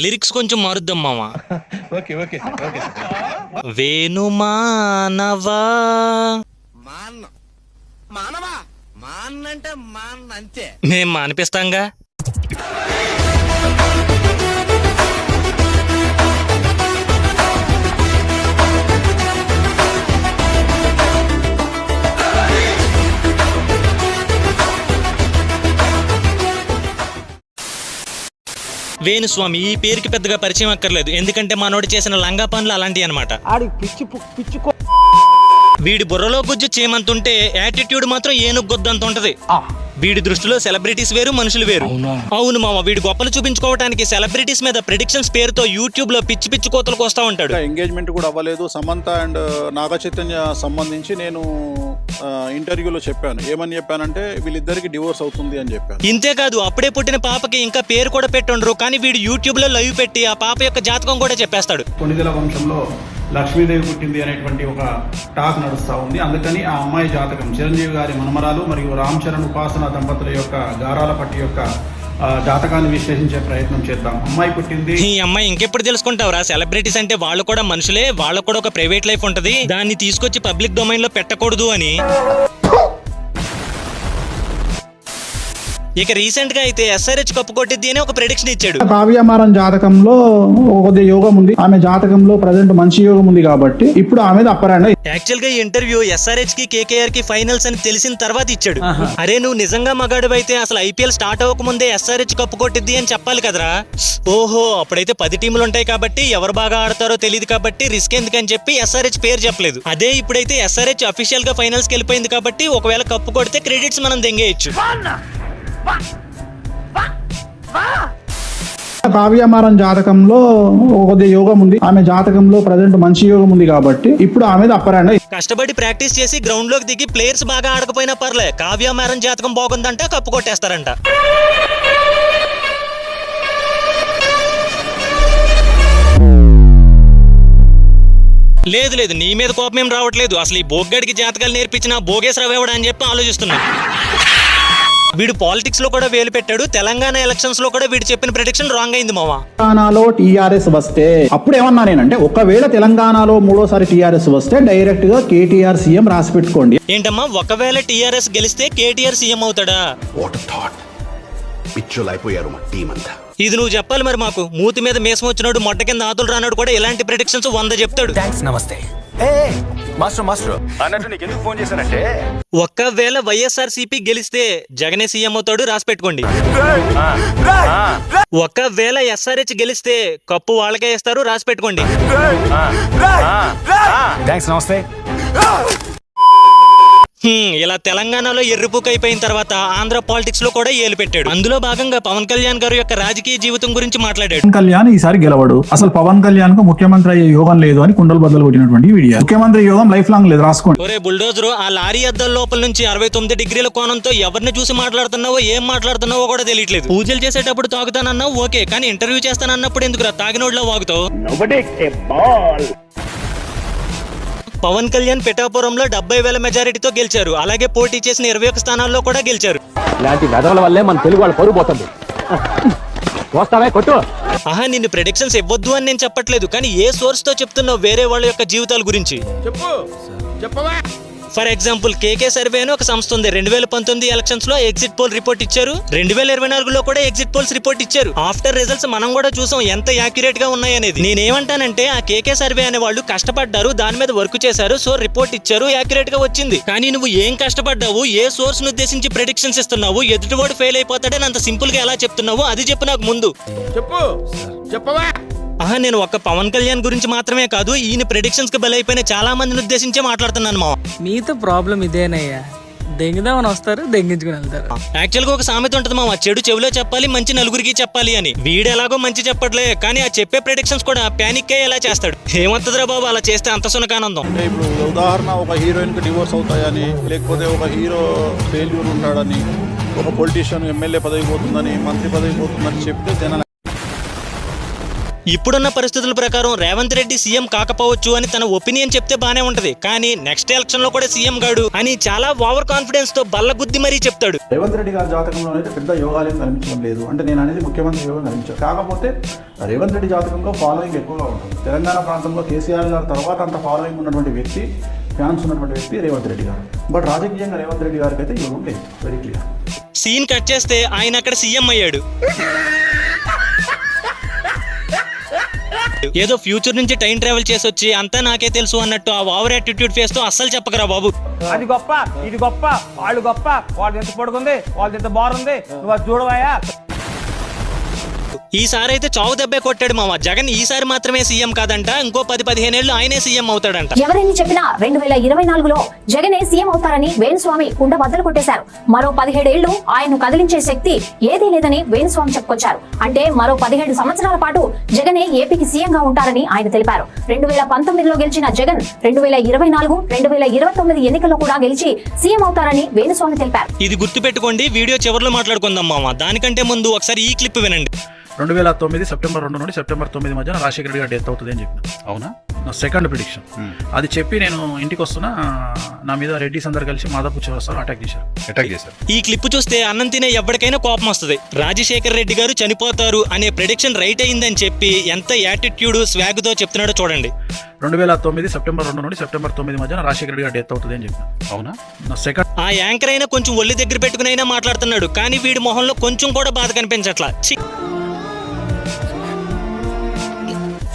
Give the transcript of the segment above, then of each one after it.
Lyrics కొంచెం మారుద్దాం మామ. Okay okay okay. Venu మానవా మానవా మాన్నంటే మాన్ అంతే. మేం మానిపిస్తాంగా. వేణుస్వామి ఈ పేరుకి పెద్దగా పరిచయం అక్కర్లేదు, ఎందుకంటే మనోడు చేసిన లంగా పనులు అలాంటివి అనమాట. వీడి బుర్రలో గుజ్జు చేమంతుంటే యాటిట్యూడ్ మాత్రం ఏనుగు గొద్దంత ఉంటది. వీడి దృష్టిలో సెలబ్రిటీస్ వేరు, మనుషులు వేరు. అవును మామ, వీడి గొప్పలు చూపించుకోవడానికి సెలబ్రిటీస్ మీద ప్రెడిక్షన్స్ పేరుతో యూట్యూబ్ లో పిచ్చి పిచ్చి కోతలకు వస్తా ఉంటాడు. ఎంగేజ్మెంట్ కూడా అవ్వలేదు. సమంత అండ్ నాగ చైతన్య సంబంధించి నేను ఇంటర్వ్యూలో చెప్పాను. ఏమని చెప్పానంటే వీళ్ళిద్దరికి డివోర్స్ అవుతుంది అని చెప్పాను. ఇంతేకాదు, అప్పుడే పుట్టిన పాపకి ఇంకా పేరు కూడా పెట్టుండ్రు, కానీ వీడు యూట్యూబ్ లో లైవ్ పెట్టి ఆ పాప యొక్క జాతకం కూడా చెప్పేస్తాడు. కొణిదెల వంశంలో లక్ష్మీదేవి పుట్టింది అనేటువంటి ఒక టాక్ నడుస్తూ ఉంది. అందుకని ఆ అమ్మాయి జాతకం చిరంజీవి గారి మనమరాలు మరియు రామ్ చరణ్ ఉపాసన దంపతుల యొక్క గారాల పట్టి యొక్క జాతకాన్ని విశ్లేషించే ప్రయత్నం చేద్దాం. అమ్మాయి పుట్టింది. ఈ అమ్మాయి ఇంకెప్పుడు తెలుసుకుంటావురా? సెలబ్రిటీస్ అంటే వాళ్ళు కూడా మనుషులే, వాళ్ళకు కూడా ఒక ప్రైవేట్ లైఫ్ ఉంటది, దాన్ని తీసుకొచ్చి పబ్లిక్ డొమైన్ లో పెట్టకూడదు అని. ఇక రీసెంట్ గా అయితే ఎస్ఆర్హెచ్ కప్పు కొట్టిద్ది అని ఒక ప్రెడిక్షన్ ఇచ్చాడు. కావ్యమారం జాతకంలో కొద్ది యోగం ఉంది, ఆమె జాతకంలో ప్రజెంట్ మంచి యోగం ఉంది కాబట్టి ఇప్పుడు ఆమె అప్పరాండ. యాక్చువల్ గా ఈ ఇంటర్వ్యూ ఎస్ఆర్హెచ్ కి కేకేఆర్ కి ఫైనల్స్ అని తెలిసిన తర్వాత ఇచ్చాడు. అరే నువ్వు నిజంగా మగాడు అయితే అసలు ఐపీఎల్ స్టార్ట్ అవ్వక ముందే ఎస్ఆర్హెచ్ కప్పు కొట్టిద్ది అని చెప్పాలి కదరా. ఓహో, అప్పుడైతే 10 టీములు ఉంటాయి కాబట్టి ఎవరు బాగా ఆడతారో తెలియదు కాబట్టి రిస్క్ ఎందుకని చెప్పి ఎస్ఆర్హెచ్ పేరు చెప్పలేదు. అదే ఇప్పుడైతే ఎస్ఆర్హెచ్ అఫీషియల్ గా ఫైనల్స్ కి వెళ్ళిపోయింది కాబట్టి ఒకవేళ కప్పు కొడితే క్రెడిట్స్ మనం దెంగేయచ్చు. కావ్యమారం జాతకంలో కొద్ది యోగం ఉంది, ఆమె జాతకంలో ప్రజెంట్ మంచి యోగం ఉంది కాబట్టి ఇప్పుడు ఆమె అప్పరాండ. కష్టపడి ప్రాక్టీస్ చేసి గ్రౌండ్ లోకి దిగి ప్లేయర్స్ బాగా ఆడకపోయినా పర్లే, కావ్యమారం జాతకం బాగుందంట కప్పు కొట్టేస్తారంట. లేదు లేదు, నీ మీద కోపం ఏం రావట్లేదు. అసలు ఈ బోగ్గడికి జాతకాలు నేర్పించిన భోగేశ్వరరావు ఎవడా అని చెప్పి ఆలోచిస్తున్నా. వీడు పాలిటిక్స్ లో కూడా వేలు పెట్టాడు. తెలంగాణ ఎలక్షన్స్ లో కూడా వీడు చెప్పిన ప్రెడిక్షన్ రాంగ్ అయింది మావా. తెలంగాణలో టీఆర్ఎస్ వస్తే అప్పుడు ఏమన్నా నేనంటే ఒకవేళ తెలంగాణలో 3వ టీఆర్ఎస్ వస్తే డైరెక్ట్ గా కేటీఆర్ సీఎం రాసి పెట్టుకోండి. ఏంటమ్మా, ఒకవేళ టీఆర్ఎస్ గెలిస్తే కేటీఆర్ సీఎం అవుతాడా? ఇది నువ్వు చెప్పాలి మరి మాకు. మూతి మీద మేసం వచ్చినాడు, మొట్ట కింద ఆతులు రానాడు కూడా ఇలాంటి ప్రెడిక్షన్స్ 100 చెప్తాడు. నమస్తే మాస్టర్ అన్నట్టు నీకు ఎందుకు ఫోన్ చేశానంటే, ఒక్కవేళ వైఎస్ఆర్సీపీ గెలిస్తే జగనే సీఎం అవుతాడు, రాసి పెట్టుకోండి. ఒకవేళ ఎస్ఆర్హెచ్ గెలిస్తే కప్పు వాళ్ళకే ఇస్తారు, రాసి పెట్టుకోండి. నమస్తే. ఇలా తెలంగాణలో ఎర్రిపుక్ అయిపోయిన తర్వాత ఆంధ్ర పాలిటిక్స్ లో కూడా ఏలు పెట్టాడు. అందులో భాగంగా పవన్ కళ్యాణ్ గారు యొక్క రాజకీయ జీవితం గురించి మాట్లాడాడు. పవన్ కళ్యాణ్ ఈసారి గెలవడు, అసలు పవన్ కళ్యాణ్ కు ముఖ్యమంత్రి అయ్యే యోగం లేదు అని కుండలు బద్దలు కొట్టినటువంటి వీడియో. ముఖ్యమంత్రి యోగం లైఫ్ లాంగ్ లేదు, రాసుకోండి. ఒరే బుల్డోజరు, ఆ లారీ అద్దాల లోపల నుంచి 69 డిగ్రీల కోణంతో ఎవరిని చూసి మాట్లాడుతున్నావో ఏం మాట్లాడుతున్నావో కూడా తెలియట్లేదు. పూజలు చేసేటప్పుడు తాగుతానన్నావు ఓకే, కానీ ఇంటర్వ్యూ చేస్తానన్నప్పుడు ఎందుకు తాగినోడ్లో వాగుతావు? పవన్ కళ్యాణ్ పిఠాపురంలో 70,000 మెజారిటీతో గెలిచారు. అలాగే పోటీ చేసిన 21 స్థానాల్లో కూడా గెలిచారు. ఇలాంటి వెధవల వల్లే మన తెలుగు వాళ్ళు పరుగు పోతుంది. వస్తావే కొట్టు. ఆహా, నిన్ను ప్రెడిక్షన్స్ ఇవ్వద్దు అని నేను చెప్పట్లేదు, కానీ ఏ సోర్స్ తో చెప్తున్నావు వేరే వాళ్ళ యొక్క జీవితాల గురించి చెప్పవా? ఫర్ ఎగ్జాంపుల్ కేకే సర్వే అని ఒక సంస్థ ఉంది. 2019 ఎలక్షన్స్ లో ఎగ్జిట్ పోల్ రిపోర్ట్ ఇచ్చారు. 2024లో కూడా ఎగ్జిట్ పోల్స్ రిపోర్ట్ ఇచ్చారు. ఆఫ్టర్ రిజల్ట్స్ మనం కూడా చూసాం ఎంత యాక్యురేట్ గా ఉన్నాయనేది. నేనేమంటానంటే ఆ కేకే సర్వే అనే వాళ్ళు కష్టపడ్డారు, దాని మీద వర్క్ చేశారు, సో రిపోర్ట్ ఇచ్చారు, యాక్యురేట్ గా వచ్చింది. కానీ నువ్వు ఏం కష్టపడ్డావు, ఏ సోర్స్ ను ఉద్దేశించి ప్రెడిక్షన్స్ ఇస్తున్నావు, ఎదుటివాడు ఫెయిల్ అయిపోతాడని అంత సింపుల్ గా ఎలా చెప్తున్నావు అది చెప్పు నాకు ముందు. చెప్పవా? ఆహా, నేను ఒక్క పవన్ కళ్యాణ్ గురించి మాత్రమే కాదు, ఈయన ప్రెడిక్షన్స్ కి బలైపోయిన చాలా మందిని ఉద్దేశించే మాట్లాడుతున్నాను మా. మీతో ప్రాబ్లం ఇదేనయ్యా, దెంగుదామని వస్తారు, దెంగించుకుని వెళ్తారు. యాక్చువల్ గా ఒక సామెత ఉంటుంది మామ, చెడు చెవిలో చెప్పాలి, మంచి నలుగురికి చెప్పాలి అని. వీడు ఎలాగో మంచి చెప్పట్లే, కానీ ఆ చెప్పే ప్రెడిక్షన్స్ కూడా పానిక్ అయ్యి ఎలా చేస్తాడు. ఏమవుతుందిరా బాబు అలా చేస్తే అంత సునకానందం. అంటే ఇప్పుడు ఉదాహరణ ఒక హీరోయిన్ కి డివోర్స్ అవుతాయని, లేకపోతే ఒక హీరో ఫెయిల్యూర్ ఉంటాడని, ఒక పొలిటీషియన్ ఎమ్మెల్యే పదవి పోతుందని, మంత్రి పదవి పోతుందని చెప్తే జనాలు ఇప్పుడున్న పరిస్థితుల ప్రకారం రేవంత్ రెడ్డి సీఎం కాకపోవచ్చు అని తన ఒపీనియన్ చెప్తే బానే ఉంటది, కానీ నెక్స్ట్ ఎలక్షన్ లో కూడా సీఎం గాడు అని చాలా ఓవర్ కాన్ఫిడెన్స్ తో బల్లగుద్ది మరీ చెప్తాడు. రేవంత్ రెడ్డి గారి జాతకంలో అయితే పెద్ద యోగాలేం కనిపించడం లేదు. అంటే నేను అనేది ముఖ్యమంత్రి యోగం కనిపించారు. కాకపోతే రేవంత్ రెడ్డి జాతకంలో ఫాలోయింగ్ ఎక్కువగా ఉంటుంది. తెలంగాణ ప్రాంతంలో కేసీఆర్ గారు తర్వాత అంత ఫాలోయింగ్ ఉన్నటువంటి వ్యక్తి, ఫ్యాన్స్ ఉన్నటువంటి వ్యక్తి రేవంత్ రెడ్డి గారు. బట్ రాజకీయంగా రేవంత్ రెడ్డి గారికి అయితే యోగం లేదు. Very clear. సీన్ కట్ చేస్తే ఆయన అక్కడ సీఎం అయ్యాడు. ఏదో ఫ్యూచర్ నుంచి టైం ట్రావెల్ చేసి వచ్చి అంతా నాకే తెలుసు అన్నట్టు ఆ ఓవర్ యాటిట్యూడ్ ఫేస్ తో అస్సలు చెప్పకరా బాబు. అది గొప్ప, ఇది గొప్ప, వాళ్ళు గొప్ప, వాళ్ళు ఎంత పొడుగుంది, వాళ్ళు ఎంత బాగుంది, నువ్వు అది చూడవయ్యా. ఈసారి అయితే చావు దెబ్బే కొట్టాడు మామ. జగన్ ఈసారి మాత్రమే సీఎం కాదంట, ఇంకో 10-15 ఏళ్ళు ఆయనే సీఎం అవుతాడంట. ఎవరైనా చెప్పినా 2024లో జగనే సీఎం అవుతారని వేణుస్వామి కుండ బద్దలు కొట్టేశారు. మరో 17 ఏళ్లు ఆయన్ను కదిలించే శక్తి ఏదీ లేదని వేణుస్వామి చెప్పుకొచ్చారు. అంటే మరో 17 సంవత్సరాల పాటు జగనే ఏపీకి సీఎం గా ఉంటారని ఆయన తెలిపారు. 2019లో గెలిచిన జగన్ 2024, 2029 ఎన్నికల్లో కూడా గెలిచి సీఎం అవుతారని వేణుస్వామి తెలిపారు. ఇది గుర్తుపెట్టుకోండి, వీడియో చివరిలో మాట్లాడుకుందాం మామ. దానికంటే ముందు ఒకసారి ఈ క్లిప్ వినండి. 2009 సెప్టెంబర్ 2 నుండి సెప్టెంబర్ 9 మధ్యన రాజశేఖర రెడ్డి గారు డెత్ అవుతుంది అని చెప్పిన. అవునా? నా సెకండ్ ప్రిడిక్షన్. అది చెప్పి నేను ఇంటికి వస్తున్నా, నా మీద రెడ్డిస్ అందరు కలిసి మాదాపూర్ చౌరస్తాలో అటాక్ చేశారు. ఈ క్లిప్ చూస్తే అన్నం తినే ఎవరికైనా కోపం వస్తుంది. రాజశేఖర రెడ్డి గారు చనిపోతారు అనే ప్రెడిక్షన్ రైట్ అయిందని చెప్పి ఎంత యాటిట్యూడ్ స్వాగ్ తో చెప్తున్నాడో చూడండి. 2009 సెప్టెంబర్ 2 నుండి సెప్టెంబర్ 9 మధ్యన రాజశేఖర రెడ్డి గారు డెత్ అవుతుంది అని చెప్పిన. అవునా? నా సెకండ్. ఆ యాంకర్ అయినా కొంచెం ఒళ్ళు దగ్గర పెట్టుకుని అయినా మాట్లాడుతున్నాడు, కానీ వీడి మొహంలో కొంచెం కూడా బాధ కనిపించట్లా.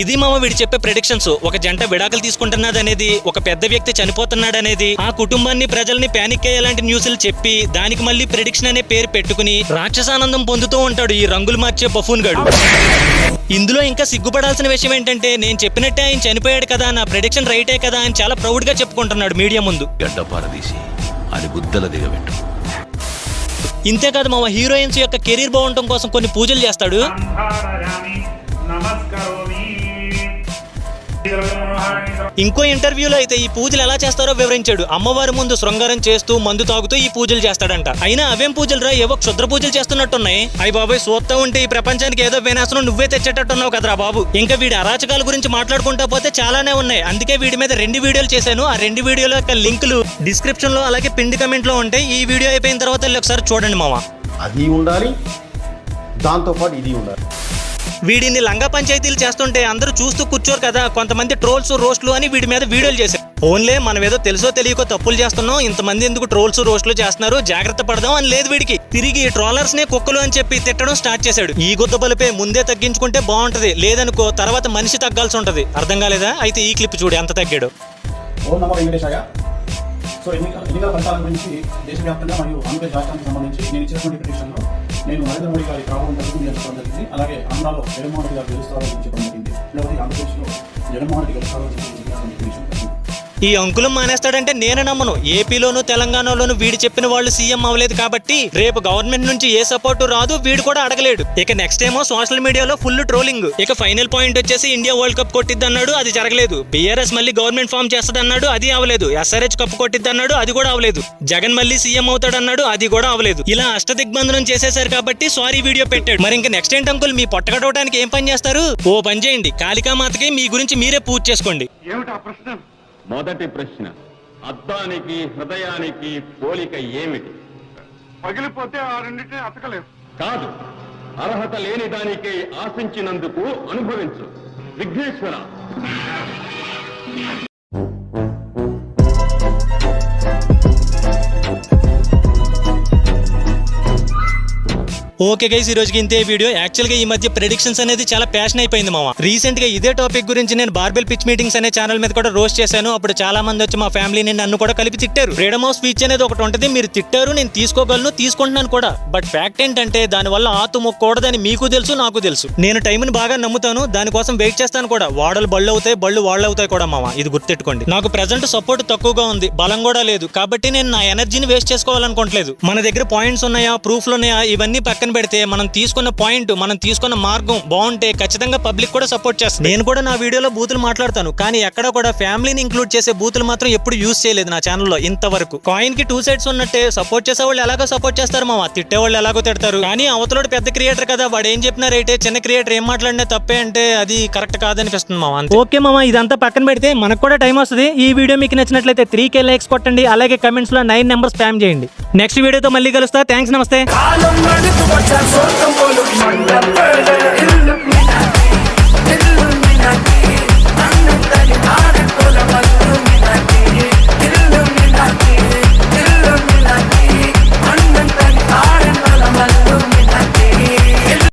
ఇది మామ వీడు చెప్పే ప్రెడిక్షన్స్. ఒక జంట విడాకులు తీసుకుంటున్నదనేది, ఒక పెద్ద వ్యక్తి చనిపోతున్నాడనేది, ఆ కుటుంబాన్ని ప్రజల్ని ప్యానిక్ అయ్యేలాంటి న్యూస్లు చెప్పి దానికి మళ్ళీ ప్రెడిక్షన్ అనే పేరు పెట్టుకుని రాక్షసానందం పొందుతూ ఉంటాడు ఈ రంగులు మార్చే బఫూన్ గాడు. ఇందులో ఇంకా సిగ్గుపడాల్సిన విషయం ఏంటంటే, నేను చెప్పినట్టే ఆయన చనిపోయాడు కదా, నా ప్రెడిక్షన్ రైటే కదా అని చాలా ప్రౌడ్ గా చెప్పుకుంటున్నాడు మీడియా ముందు. ఇంతేకాదు మామ, హీరోయిన్స్ యొక్క కెరీర్ బాగుండటం కోసం కొన్ని పూజలు చేస్తాడు. ఇంకో ఇంటర్వ్యూలో అయితే ఈ పూజలు ఎలా చేస్తారో వివరించాడు. అమ్మవారి ముందు శృంగారం చేస్తూ మందు తాగుతూ ఈ పూజలు చేస్తాడంట. అయినా అవేం పూజలు రా, ఏవో క్షుద్ర పూజలు చేస్తున్నట్టున్నాయి. అయ్యి బాబాయ్, చూస్తా ఉంటే ఈ ప్రపంచానికి ఏదో వినాశనం నువ్వే తెచ్చేటట్టున్నావు కదరా బాబు. ఇంకా వీడి అరాచకాల గురించి మాట్లాడుకుంటా పోతే చాలానే ఉన్నాయి. అందుకే వీడి మీద 2 వీడియోలు చేశాను. ఆ 2 వీడియోల యొక్క లింకులు డిస్క్రిప్షన్ లో అలాగే పిన్ కమెంట్ లో ఉంటాయి. ఈ వీడియో అయిపోయిన తర్వాత ఒకసారి చూడండి మామ. అది ఉండాలి, దాంతో పాటు ఇది ఉండాలి. వీడిని లంగా పంచాయతీలు చేస్తుంటే అందరూ చూస్తూ కూర్చోరు కదా, కొంతమంది ట్రోల్స్ రోస్ట్లు అని వీడి మీద వీడియోలు చేశారు. ఓన్లే మనం ఏదో తెలుసో తెలియకో తప్పులు చేస్తున్నాం, ఇంతమంది ఎందుకు ట్రోల్స్ రోస్ట్లు చేస్తున్నారు, జాగ్రత్త పడదాం అని లేదు వీడికి. తిరిగి ట్రోలర్స్ నే కుక్కలు అని చెప్పి తిట్టడం స్టార్ట్ చేశాడు. ఈ గుద్ద బలిపే ముందే తగ్గించుకుంటే బాగుంటది, లేదనుకో తర్వాత మనిషి తగ్గాల్సి ఉంటది. అర్థం కాలేదా? అయితే ఈ క్లిప్ చూడు ఎంత తగ్గాడు. ఓం నమో వెంకటేశాయ. సో ఎన్నికల ఫలితాల గురించి దేశవ్యాప్తంగా మరియు ఆంధ్రప్రదేశ్ రాష్ట్రానికి సంబంధించి నేను ఇచ్చినటువంటి ప్రిడిక్షన్లో నేను నరేంద్ర మోడీ గారి ప్రభావం తగ్గుతుంది అని చెప్పడం జరిగింది. అలాగే ఆంధ్రాలో జగన్మోహన్ రెడ్డి గారు గెలుస్తారని చెప్పడం జరిగింది. లేకపోతే ఆంధ్రప్రదేశ్లో జగన్మోహన్ రెడ్డి గెలుస్తారని చెప్పినటువంటి ప్రిడిక్షన్. ఈ అంకులం మానేస్తాడంటే నేను నమ్మను. ఏపీలోను తెలంగాణలోను వీడు చెప్పిన వాళ్ళు సీఎం అవ్వలేదు కాబట్టి రేపు గవర్నమెంట్ నుంచి ఏ సపోర్టు రాదు, వీడు కూడా అడగలేడు. ఇక నెక్స్ట్ ఏమో సోషల్ మీడియాలో ఫుల్ ట్రోలింగ్. ఇక ఫైనల్ పాయింట్ వచ్చేసి ఇండియా వరల్డ్ కప్ కొట్టిద్ది అన్నాడు, అది జరగలేదు. బీఆర్ఎస్ మళ్ళీ గవర్నమెంట్ ఫామ్ చేస్తుంది అన్నాడు, అది అవలేదు. ఎస్ఆర్హెచ్ కప్ కొట్టిద్ది అన్నాడు, అది కూడా అవలేదు. జగన్ మళ్ళీ సీఎం అవుతాడన్నాడు, అది కూడా అవలేదు. ఇలా అష్టదిగ్బంధనం చేసేశారు కాబట్టి సారీ వీడియో పెట్టాడు. మరి ఇంకా నెక్స్ట్ ఏంటి అంకుల్, మీ పొట్టగడవడానికి ఏం పని చేస్తారు? ఓ పని చేయండి, కాళికామాతకి మీ గురించి మీరే పూజ చేసుకోండి. మొదటి ప్రశ్న, అద్దానికి హృదయానికి పోలిక ఏమిటి? పగిలిపోతే ఆ రెండింటిని అతకలేవు. కాదు, అర్హత లేని దానికై ఆశించినందుకు అనుభవించు. విఘ్నేశ్వర. ఓకే గైస్, ఈ రోజుకి ఇంతే వీడియో. యాక్చువల్ గా ఈ మధ్య ప్రెడిక్షన్స్ అనేది చాలా ప్యాషన్ అయిపోయింది మామ. రీసెంట్ గా ఇదే టాపిక్ గురించి నేను బార్బెల్ పిచ్ మీటింగ్స్ అనే ఛానల్ మీద కూడా రోస్ట్ చేశాను. అప్పుడు చాలా మంది వచ్చి మా ఫ్యామిలీని నన్ను కూడా కలిపి తిట్టారు. ఫ్రీడమ్ ఆఫ్ స్పీచ్ అనేది ఒకటి ఉంటుంది, మీరు తిట్టారు, నేను తీసుకోగలను, తీసుకుంటున్నాను కూడా. బట్ ఫ్యాక్ట్ ఏంటంటే దానివల్ల ఆతు మొక్కకూడదని మీకు తెలుసు, నాకు తెలుసు. నేను టైంని బాగా నమ్ముతాను, దానికోసం వెయిట్ చేస్తాను కూడా. వాడలు బళ్ళు అవుతాయి, బళ్ళు వాళ్ళు అవుతాయి కూడా మామ, ఇది గుర్తెట్టుకోండి. నాకు ప్రెజెంట్ సపోర్ట్ తక్కువగా ఉంది, బలం కూడా లేదు, కాబట్టి నేను నా ఎనర్జీని వేస్ట్ చేసుకోవాలనుకోవట్లేదు. మన దగ్గర పాయింట్స్ ఉన్నాయా, ప్రూఫ్లు ఉన్నాయా, ఇవన్నీ పక్కన పెడితే మనం తీసుకున్న పాయింట్, మనం తీసుకున్న మార్గం బాగుంటే ఖచ్చితంగా పబ్లిక్ కూడా సపోర్ట్ చేస్తుంది. నేను కూడా నా వీడియోలో బూతులు మాట్లాడతాను, కానీ ఎక్కడ కూడా ఫ్యామిలీని ఇంక్లూడ్ చేసే బూతులు మాత్రం ఎప్పుడు యూజ్ చేయలేదు నా ఛానల్లో ఇంతవరకు. కాయిన్ కి 2 సైడ్స్ ఉన్నట్టే సపోర్ట్ చేసే వాళ్ళు ఎలాగో సపోర్ట్ చేస్తారు మామ, తిట్టే వాళ్ళు ఎలాగో తిడతారు. కానీ అవతలోడు పెద్ద క్రియేటర్ కదా, వాడు ఏం చెప్పినా రైటే, చిన్న క్రియేటర్ ఏం మాట్లాడినా తప్పే అంటే అది కరెక్ట్ కాదనిపిస్తుంది మామ. ఓకే మామ, ఇదంతా పక్కన పెడితే మనకు కూడా టైం వస్తుంది. ఈ వీడియో మీకు నచ్చినట్లయితే 3K లైక్స్ కొట్టండి, అలాగే కమెంట్స్ లో 9 నెంబర్స్ స్పామ్ చేయండి. నెక్స్ట్ వీడియోతో మళ్ళీ కలుస్తా. థ్యాంక్స్, నమస్తే.